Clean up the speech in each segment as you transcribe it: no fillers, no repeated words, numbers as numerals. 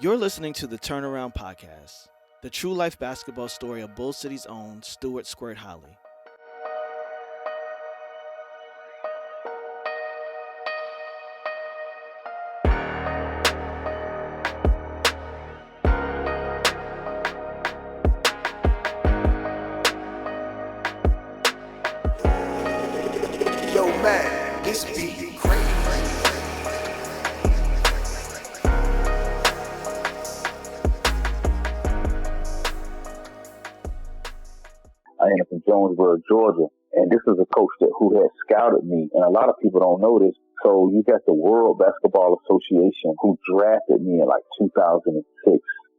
You're listening to the Turnaround Podcast, the true life basketball story of Bull City's own Stewart Squirt Holley. Yo, man, this beat crazy. I am from Jonesboro, Georgia, and this is a coach who has scouted me, and a lot of people don't know this. So you got the World Basketball Association who drafted me in like 2006,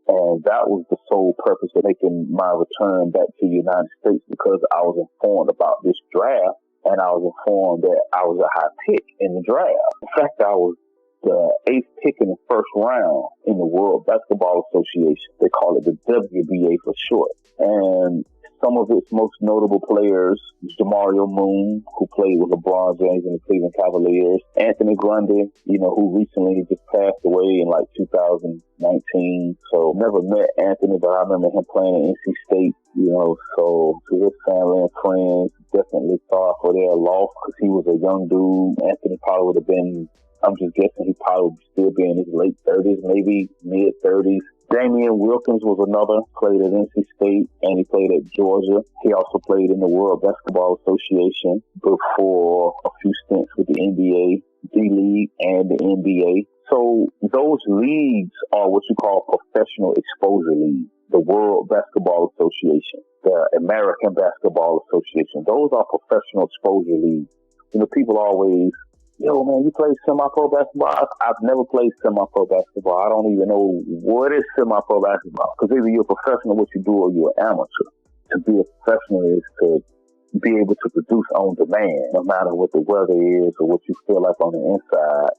and that was the sole purpose of making my return back to the United States, because I was informed about this draft, and I was informed that I was a high pick in the draft. In fact, I was the 8th pick in the first round in the World Basketball Association. They call it the WBA for short. And some of its most notable players, Jamario Moon, who played with LeBron James in the Cleveland Cavaliers, Anthony Grundy, who recently just passed away in like 2019. So never met Anthony, but I remember him playing at NC State, so to his family and friends, definitely sorry for their loss, because he was a young dude. Anthony probably would have been, I'm just guessing, he probably would still be in his late 30s, maybe mid 30s. Damian Wilkins was another, played at NC State, and he played at Georgia. He also played in the World Basketball Association before a few stints with the NBA, D-League, and the NBA. So those leagues are what you call professional exposure leagues. The World Basketball Association, the American Basketball Association. Those are professional exposure leagues. People always, yo, man, you play semi-pro basketball? I've never played semi-pro basketball. I don't even know what is semi-pro basketball. Because either you're a professional, what you do, or you're an amateur. To be a professional is to be able to produce on demand, no matter what the weather is or what you feel like on the inside.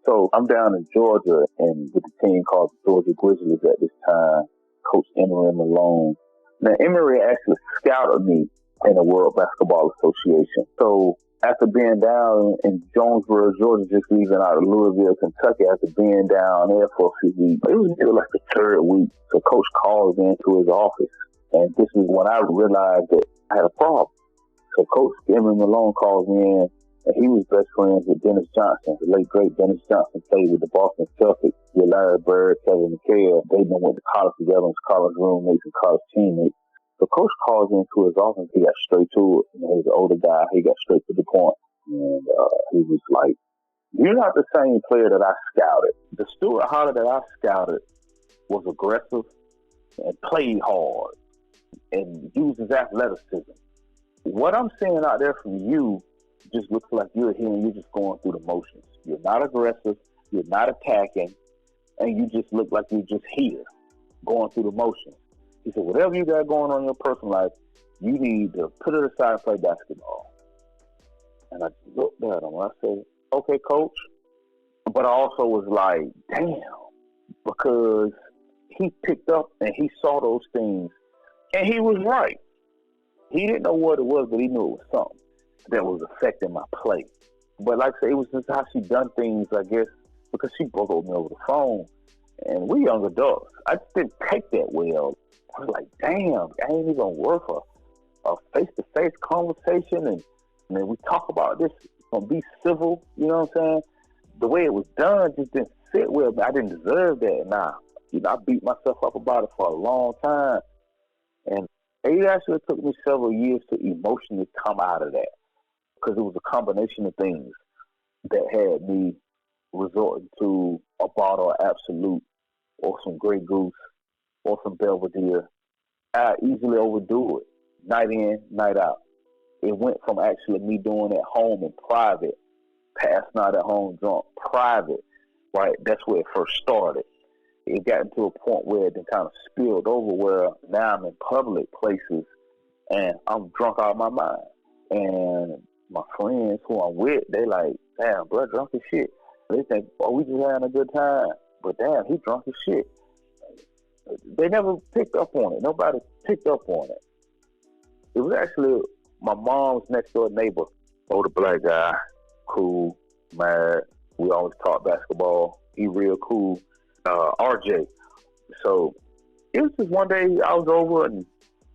So I'm down in Georgia and with the team called the Georgia Grizzlies at this time, Coach Emery Malone. Now, Emery actually scouted me in the World Basketball Association. So after being down in Jonesboro, Georgia, just leaving out of Louisville, Kentucky, after being down there for a few weeks, it was maybe like the third week. So Coach calls into his office, and this is when I realized that I had a problem. So Coach Emery Malone calls me in, and he was best friends with Dennis Johnson. The late, great Dennis Johnson played with the Boston Celtics, with Larry Bird, Kevin McHale. They went to college together, as college roommates and college teammates. So Coach calls into his office. He got straight to it. He was an older guy. He got straight to the point. And he was like, "You're not the same player that I scouted. The Stewart Holley that I scouted was aggressive and played hard and used his athleticism. What I'm seeing out there from you just looks like you're here and you're just going through the motions. You're not aggressive. You're not attacking. And you just look like you're just here going through the motions." He said, "Whatever you got going on in your personal life, you need to put it aside and play basketball." And I looked at him and I said, "Okay, Coach." But I also was like, damn, because he picked up and he saw those things, and he was right. He didn't know what it was, but he knew it was something that was affecting my play. But like I said, it was just how she done things, I guess, because she broke with me over the phone. And we young adults. I just didn't take that well. I was like, damn, I ain't even worth a face-to-face conversation. And then we talk about this, gonna be civil, you know what I'm saying? The way it was done just didn't sit well. I didn't deserve that. Nah, I beat myself up about it for a long time. And it actually took me several years to emotionally come out of that, because it was a combination of things that had me resorting to a bottle of Absolute or some Grey Goose or some Belvedere. I easily overdo it, night in, night out. It went from actually me doing it at home in private, passing out at home drunk, private, right? That's where it first started. It got to a point where it then kind of spilled over, where now I'm in public places and I'm drunk out of my mind. And my friends who I'm with, they like, damn, bro, drunk as shit. They think, oh, we just having a good time. But damn, he drunk as shit. They never picked up on it. Nobody picked up on it. It was actually my mom's next door neighbor, older black guy, cool, married. We always talk basketball. He real cool. RJ. So it was just one day I was over and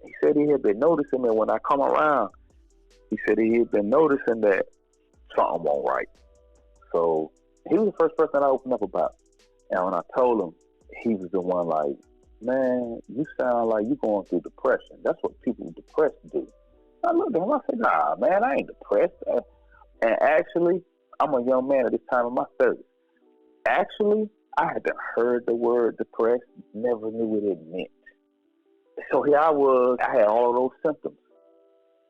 he said he had been noticing that when I come around, he said he had been noticing that something won't right. So he was the first person I opened up about. And when I told him, he was the one like, man, you sound like you're going through depression. That's what people depressed do. I looked at him, I said, nah, man, I ain't depressed. And actually, I'm a young man at this time in my 30s. Actually, I had heard the word depressed, never knew what it meant. So here I was, I had all of those symptoms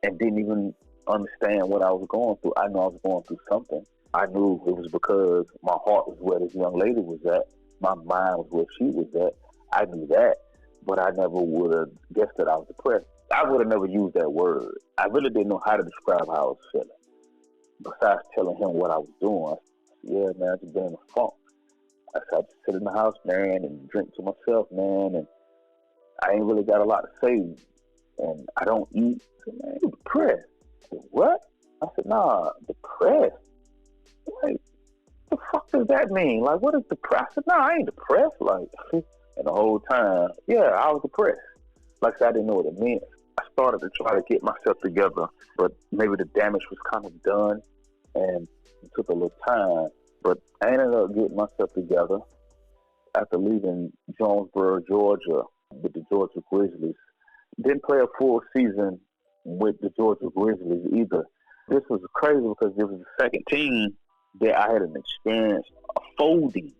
and didn't even understand what I was going through. I knew I was going through something. I knew it was because my heart was where this young lady was at. My mind was where she was at. I knew that, but I never would have guessed that I was depressed. I would have never used that word. I really didn't know how to describe how I was feeling. Besides telling him what I was doing, I said, yeah, man, I just been in a funk. I said, I just sit in the house, man, and drink to myself, man, and I ain't really got a lot to say, and I don't eat. I said, man, you're depressed. I said, what? I said, nah, depressed? Like, the fuck does that mean? Like, what is depressed? I said, nah, I ain't depressed. Like, and the whole time, yeah, I was depressed. Like I said, I didn't know what it meant. I started to try to get myself together, but maybe the damage was kind of done, and it took a little time. But I ended up getting myself together after leaving Jonesboro, Georgia, with the Georgia Grizzlies. Didn't play a full season with the Georgia Grizzlies either. This was crazy because it was the second team that I had an experience of folding.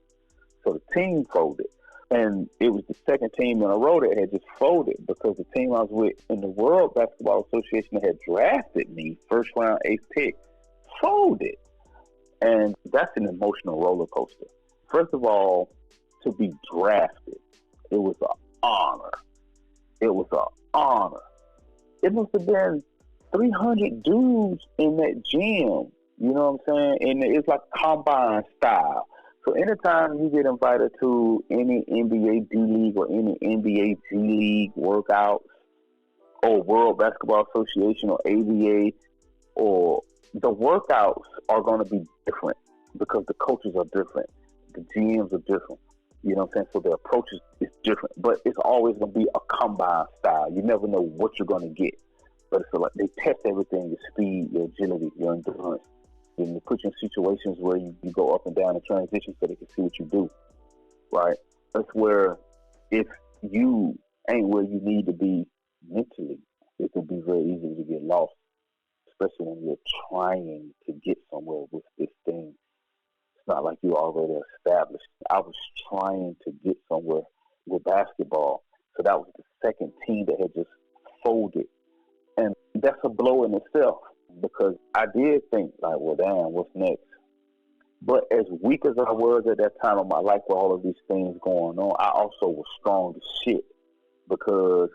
So the team folded. And it was the second team in a row that had just folded because the team I was with in the World Basketball Association that had drafted me, first round, 8th pick, folded. And that's an emotional roller coaster. First of all, to be drafted, it was an honor. It was an honor. It must have been 300 dudes in that gym. You know what I'm saying? And it's like combine style. So anytime you get invited to any NBA D-League or any NBA G-League workouts or World Basketball Association or ABA, or the workouts are going to be different because the coaches are different. The GMs are different. You know what I'm saying? So the approach is different. But it's always going to be a combine style. You never know what you're going to get. But it's like they test everything, your speed, your agility, your endurance. And they put you in situations where you go up and down in transition so they can see what you do, right? That's where if you ain't where you need to be mentally, it can be very easy to get lost, especially when you're trying to get somewhere with this thing. It's not like you're already established. I was trying to get somewhere with basketball, so that was the second team that had just folded. And that's a blow in itself. Because I did think, like, well, damn, what's next? But as weak as I was at that time of my life with all of these things going on, I also was strong as shit because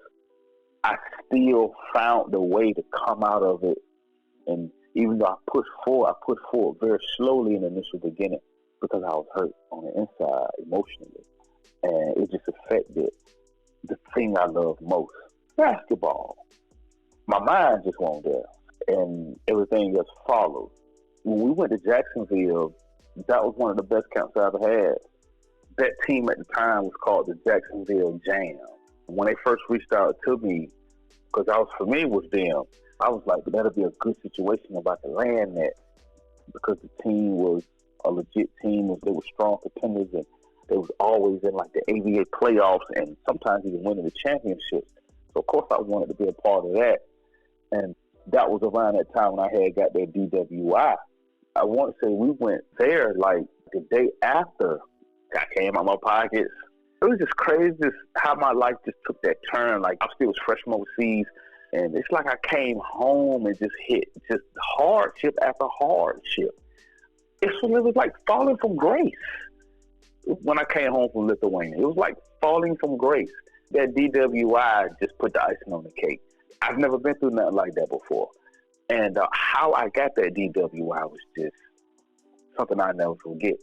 I still found a way to come out of it. And even though I pushed forward very slowly in the initial beginning because I was hurt on the inside emotionally. And it just affected the thing I love most, basketball. My mind just wasn't there. And everything else followed. When we went to Jacksonville, that was one of the best camps I ever had. That team at the time was called the Jacksonville Jam. When they first reached out to me, because I was familiar with them, I was like, that'll be a good situation if I could land that. Because the team was a legit team. They were strong contenders, and they was always in like the ABA playoffs and sometimes even winning the championships. So, of course, I wanted to be a part of that. And that was around that time when I had got that DWI. I want to say we went there like the day after I came out of my pockets. It was just crazy just how my life just took that turn. Like I still was fresh from overseas, and it's like I came home and just hit just hardship after hardship. It was like falling from grace when I came home from Lithuania. It was like falling from grace. That DWI just put the icing on the cake. I've never been through nothing like that before. And how I got that DWI was just something I never forget.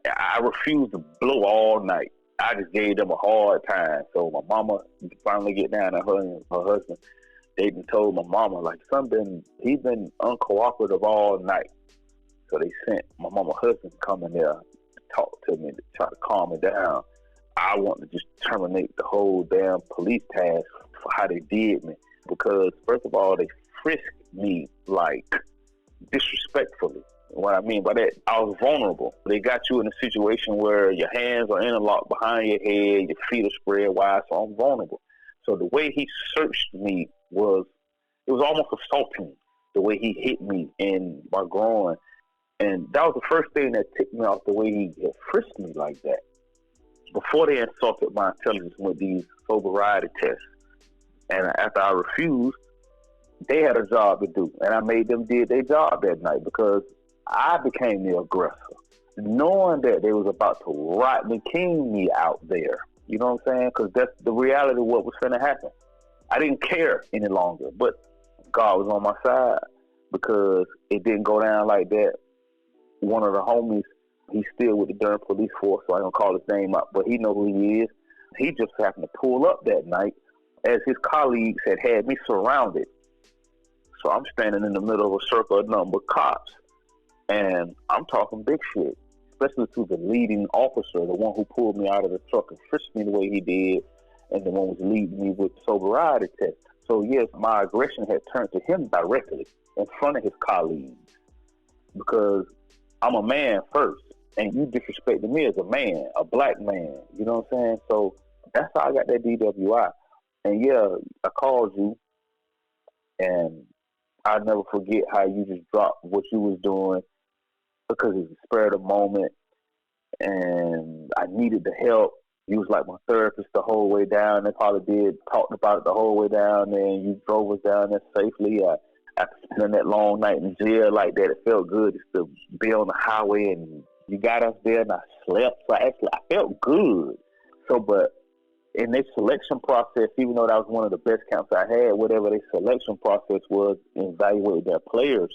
I refused to blow all night. I just gave them a hard time. So my mama finally get down, and her and her husband, they done told my mama, like, he's been uncooperative all night. So they sent my mama husband come in there to talk to me, to try to calm me down. I want to just terminate the whole damn police task for how they did me. Because, first of all, they frisked me, like, disrespectfully. What I mean by that, I was vulnerable. They got you in a situation where your hands are interlocked behind your head, your feet are spread wide, so I'm vulnerable. So the way he searched me it was almost assaulting, the way he hit me in my groin. And that was the first thing that ticked me off, the way he had frisked me like that. Before they insulted my intelligence with these sobriety tests, and after I refused, they had a job to do, and I made them do their job that night because I became the aggressor, knowing that they was about to Rodney King me out there. You know what I'm saying? Because that's the reality of what was going to happen. I didn't care any longer, but God was on my side because it didn't go down like that. One of the homies, he's still with the Durham Police Force, so I don't call his name up, but he know who he is. He just happened to pull up that night as his colleagues had me surrounded. So I'm standing in the middle of a circle of number of cops, and I'm talking big shit, especially to the leading officer, the one who pulled me out of the truck and frisked me the way he did, and the one who was leading me with sobriety test. So yes, my aggression had turned to him directly in front of his colleagues because I'm a man first, and you disrespected me as a man, a black man. You know what I'm saying? So that's how I got that DWI. And yeah, I called you, and I'll never forget how you just dropped what you was doing because it's the spur of the moment, and I needed the help. You was like my therapist the whole way down. They probably talked about it the whole way down there, and you drove us down there safely. After spending that long night in jail like that, it felt good just to be on the highway, and you got us there, and I slept. So I felt good. So, but in their selection process, even though that was one of the best camps I had, whatever their selection process was, evaluating their players,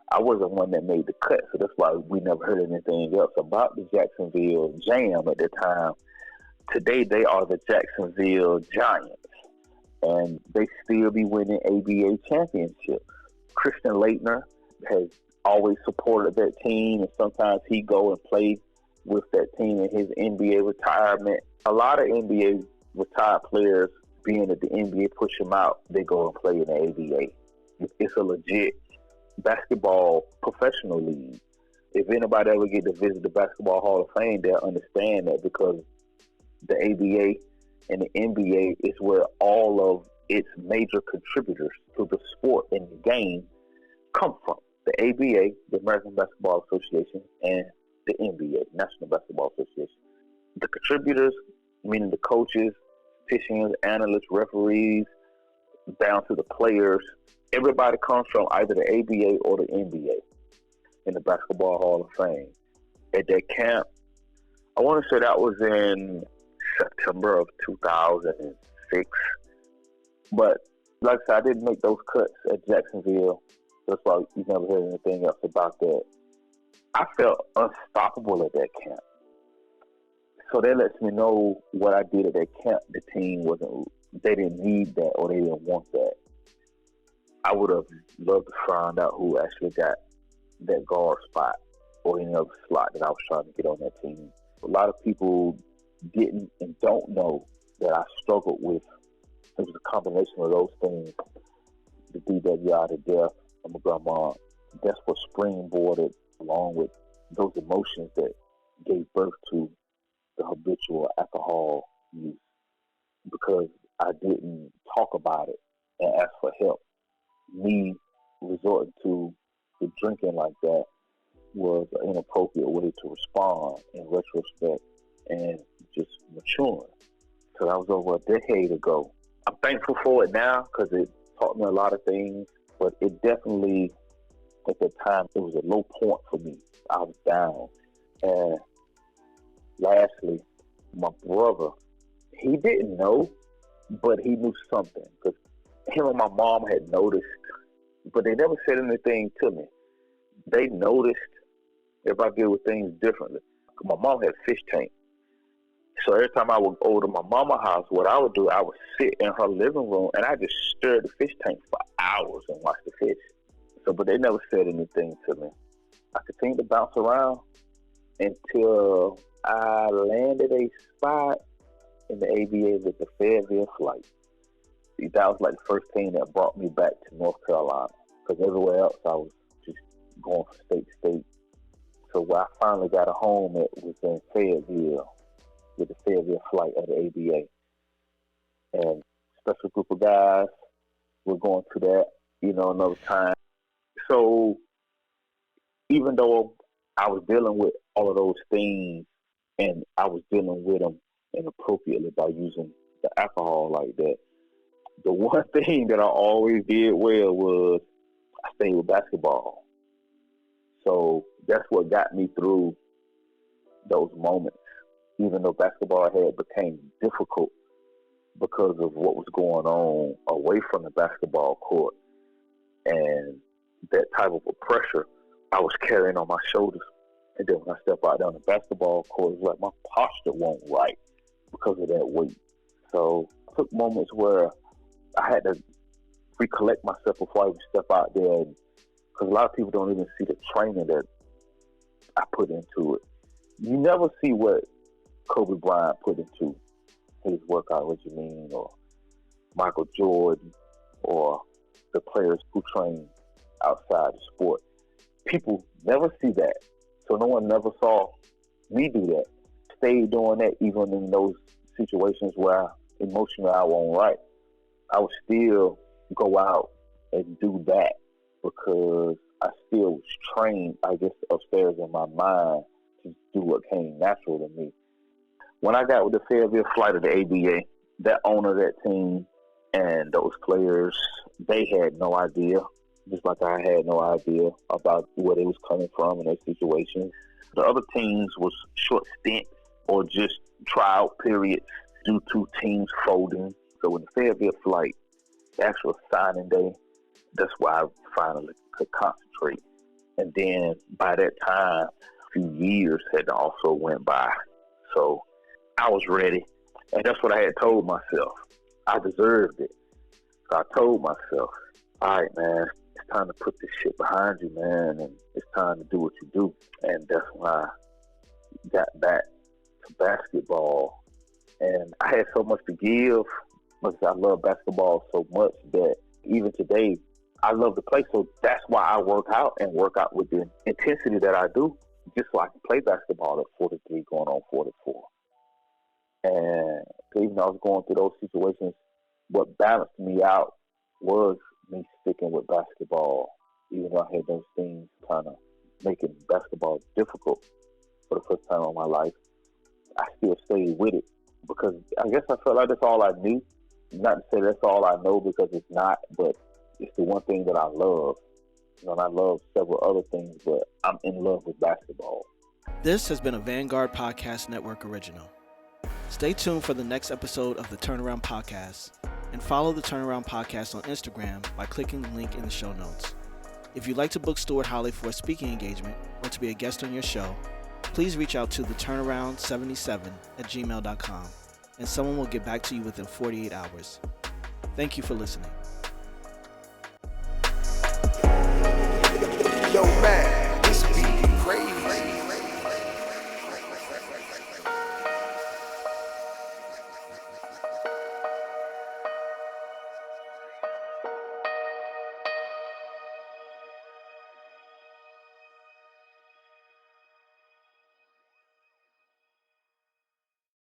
I wasn't one that made the cut. So that's why we never heard anything else about the Jacksonville Jam at the time. Today, they are the Jacksonville Giants, and they still be winning ABA championships. Christian Laettner has always supported that team, and sometimes he go and play with that team in his NBA retirement. A lot of NBA retired players, being that the NBA push them out, they go and play in the ABA. It's a legit basketball professional league. If anybody ever get to visit the Basketball Hall of Fame, they'll understand that because the ABA and the NBA is where all of its major contributors to the sport and the game come from. The ABA, the American Basketball Association, and the NBA, National Basketball Association. The contributors, meaning the coaches, officials, analysts, referees, down to the players, everybody comes from either the ABA or the NBA in the Basketball Hall of Fame. At that camp, I want to say that was in September of 2006. But like I said, I didn't make those cuts at Jacksonville. That's why you never heard anything else about that. I felt unstoppable at that camp. So that lets me know what I did at that camp. The team they didn't need that or they didn't want that. I would have loved to find out who actually got that guard spot or any other slot that I was trying to get on that team. A lot of people didn't and don't know that I struggled with. It was a combination of those things. The DWI, the death of my grandma. That's what springboarded along with those emotions that gave birth to the habitual alcohol use, because I didn't talk about it and ask for help. Me resorting to the drinking like that was an inappropriate way to respond in retrospect and just maturing. So that was over a decade ago. I'm thankful for it now because it taught me a lot of things, but it definitely, at that time, it was a low point for me. I was down. And lastly, my brother, he didn't know, but he knew something because him and my mom had noticed, but they never said anything to me. They noticed if I deal with things differently. My mom had a fish tank. So every time I would go to my mama's house, what I would do, I would sit in her living room and I just stir the fish tank for hours and watch the fish. So, but they never said anything to me. I continued to bounce around until I landed a spot in the ABA with the Fayetteville flight. See, that was like the first team that brought me back to North Carolina, because everywhere else I was just going from state to state. So where I finally got a home at was in Fayetteville with the Fayetteville flight of the ABA. And special group of guys were going to that, another time. So even though I was dealing with all of those things, and I was dealing with them inappropriately by using the alcohol like that, the one thing that I always did well was I stayed with basketball. So that's what got me through those moments, even though basketball had became difficult because of what was going on away from the basketball court and that type of a pressure I was carrying on my shoulders. And then when I step out there on the basketball court, it's like my posture won't right because of that weight. So I took moments where I had to recollect myself before I even step out there, because a lot of people don't even see the training that I put into it. You never see what Kobe Bryant put into his workout regimen, or Michael Jordan, or the players who train outside the sport. People never see that. So no one never saw me do that. Stayed doing that even in those situations where emotionally I wasn't right. I would still go out and do that because I still was trained, I guess, upstairs in my mind to do what came natural to me. When I got with the Fayetteville flight of the ABA, that owner of that team and those players, they had no idea, just like I had no idea about where they was coming from in their situation. The other teams was short stints or just tryout periods due to teams folding. So when the Fayetteville flight, the actual signing day, that's where I finally could concentrate. And then by that time, a few years had also went by. So I was ready. And that's what I had told myself. I deserved it. So I told myself, all right, man, it's time to put this shit behind you, man, and it's time to do what you do. And that's when I got back to basketball. And I had so much to give because I love basketball so much that even today, I love to play. So that's why I work out with the intensity that I do, just so I can play basketball at 43, going on 44. And even though I was going through those situations, what balanced me out was me sticking with basketball. Even though I had those things kind of making basketball difficult for the first time in my life, I still stayed with it because I guess I felt like that's all I knew. Not to say that's all I know, because it's not, but it's the one thing that I love. And I love several other things, but I'm in love with basketball. This has been a Vanguard Podcast Network original. Stay tuned for the next episode of the Turnaround Podcast, and follow the Turnaround Podcast on Instagram by clicking the link in the show notes. If you'd like to book Stewart Holley for a speaking engagement or to be a guest on your show, please reach out to theturnaround77@gmail.com, and someone will get back to you within 48 hours. Thank you for listening. Yo, man.